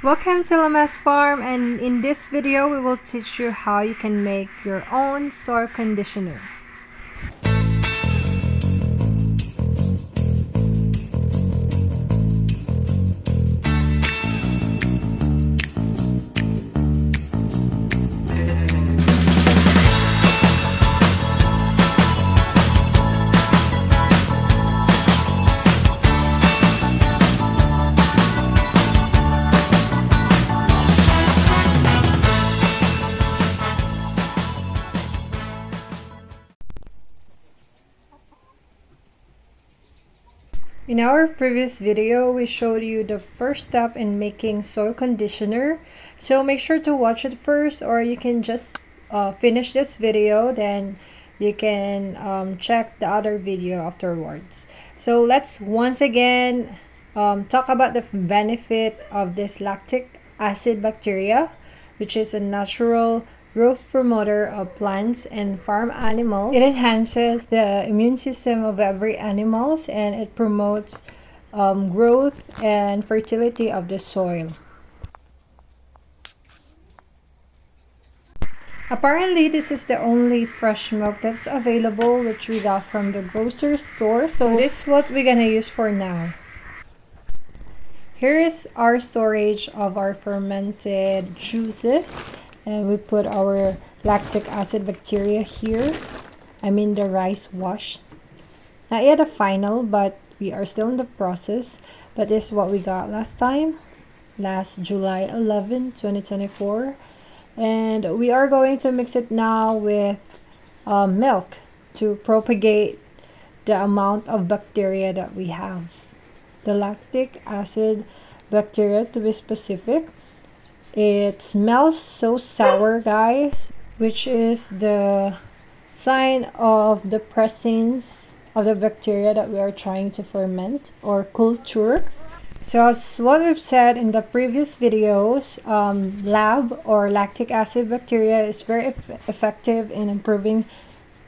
Welcome to Lamas Farm, and in this video we will teach you how you can make your own soil conditioner. In our previous video, we showed you the first step in making soil conditioner. So make sure to watch it first, or you can just finish this video, then you can check the other video afterwards. So let's once again talk about the benefit of this lactic acid bacteria, which is a natural growth promoter of plants and farm animals. It enhances the immune system of every animals, and it promotes growth and fertility of the soil. Apparently, this is the only fresh milk that's available, which we got from the grocery store. So this is what we're gonna use for now. Here is our storage of our fermented juices. And we put our lactic acid bacteria here. I mean the rice wash. Not yet a final, but we are still in the process. But this is what we got last time. Last July 11, 2024. And we are going to mix it now with milk to propagate the amount of bacteria that we have. The lactic acid bacteria, to be specific. It smells so sour, guys, which is the sign of the presence of the bacteria that we are trying to ferment or culture. So as what we've said in the previous videos, lab or lactic acid bacteria is very effective in improving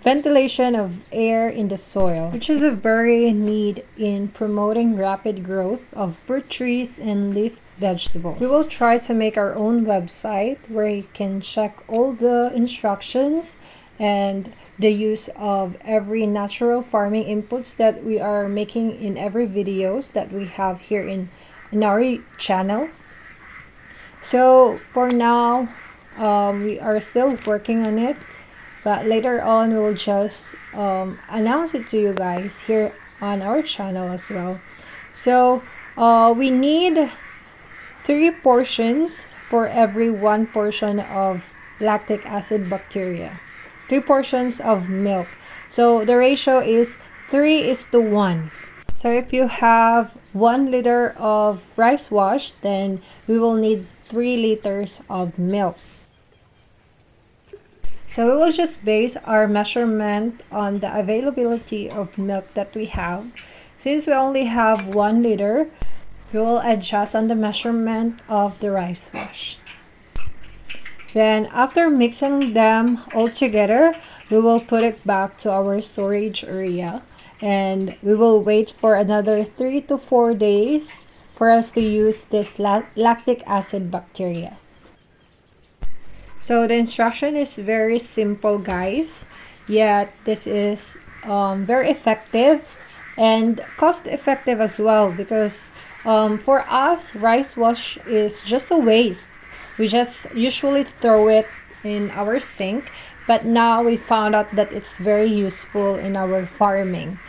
ventilation of air in the soil, which is a very need in promoting rapid growth of fruit trees and leaf vegetables. We will try to make our own website where you can check all the instructions and the use of every natural farming inputs that we are making in every videos that we have here in our channel. So for now, we are still working on it, but later on we will just announce it to you guys here on our channel as well. So we need 3 portions for every 1 portion of lactic acid bacteria. 3 portions of milk. So the ratio is 3:1. So if you have 1 liter of rice wash, then we will need 3 liters of milk. So we will just base our measurement on the availability of milk that we have. Since we only have 1 liter, we will adjust on the measurement of the rice wash. Then after mixing them all together, we will put it back to our storage area, and we will wait for another 3 to 4 days for us to use this lactic acid bacteria. So the instruction is very simple, guys, yet this is very effective and cost effective as well, because for us, rice wash is just a waste. We just usually throw it in our sink, but now we found out that it's very useful in our farming,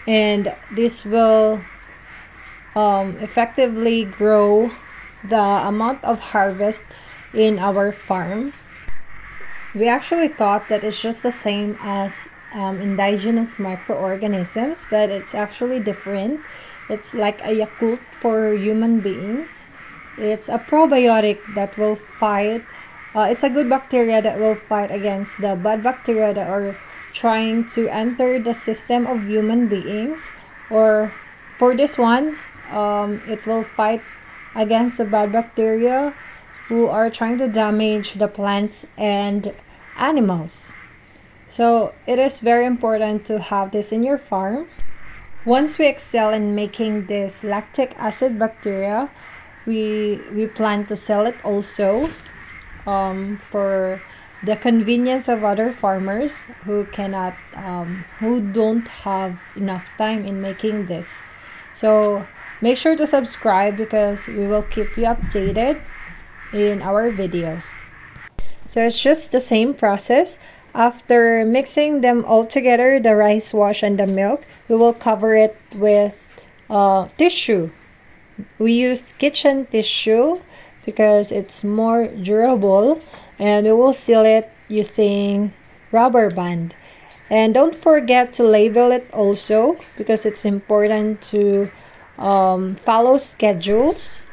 and this will effectively grow the amount of harvest in our farm. We actually thought that it's just the same as indigenous microorganisms, but it's actually different. It's like a Yakult for human beings. It's a probiotic that will fight. It's a good bacteria that will fight against the bad bacteria that are trying to enter the system of human beings. Or for this one, it will fight against the bad bacteria who are trying to damage the plants and animals. So it is very important to have this in your farm. Once we excel in making this lactic acid bacteria, we plan to sell it also, for the convenience of other farmers who cannot who don't have enough time in making this. So make sure to subscribe because we will keep you updated in our videos. So it's just the same process. After mixing them all together, the rice wash and the milk, we will cover it with tissue. We used kitchen tissue because it's more durable, and we will seal it using rubber band. And don't forget to label it also because it's important to follow schedules.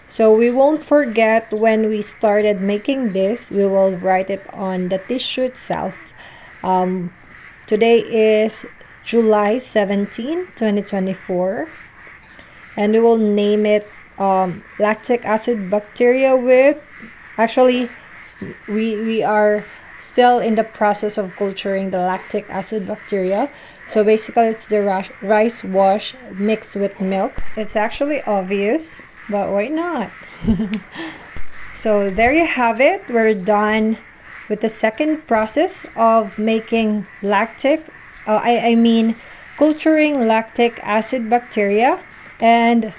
So we won't forget when we started making this. We will write it on the tissue itself. Today is July 17, 2024. And we will name it lactic acid bacteria with, actually, we are still in the process of culturing the lactic acid bacteria. So basically it's the rice wash mixed with milk. It's actually obvious, but why not? So there you have it. We're done with the second process of making lactic, I mean culturing lactic acid bacteria. And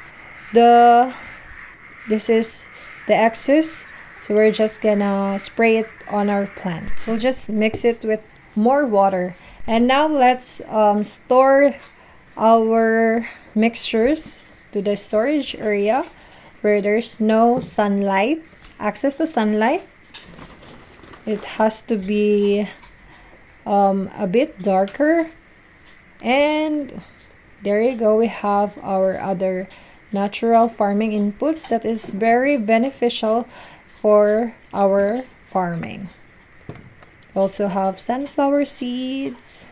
this is the excess, so we're just gonna spray it on our plants. We'll just mix it with more water. And now let's store our mixtures to the storage area where there's no sunlight, access to sunlight. It has to be a bit darker. And there you go, we have our other natural farming inputs that is very beneficial for our farming. We also have sunflower seeds.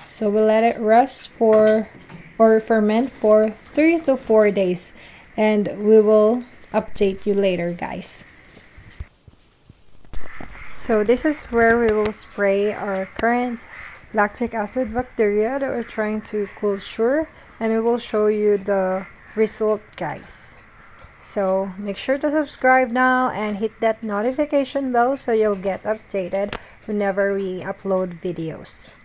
So we'll let it rest for or ferment for 3 to 4 days, and we will update you later, guys. So this is where we will spray our current lactic acid bacteria that we're trying to culture, and we will show you the result, guys. So make sure to subscribe now and hit that notification bell so you'll get updated whenever we upload videos.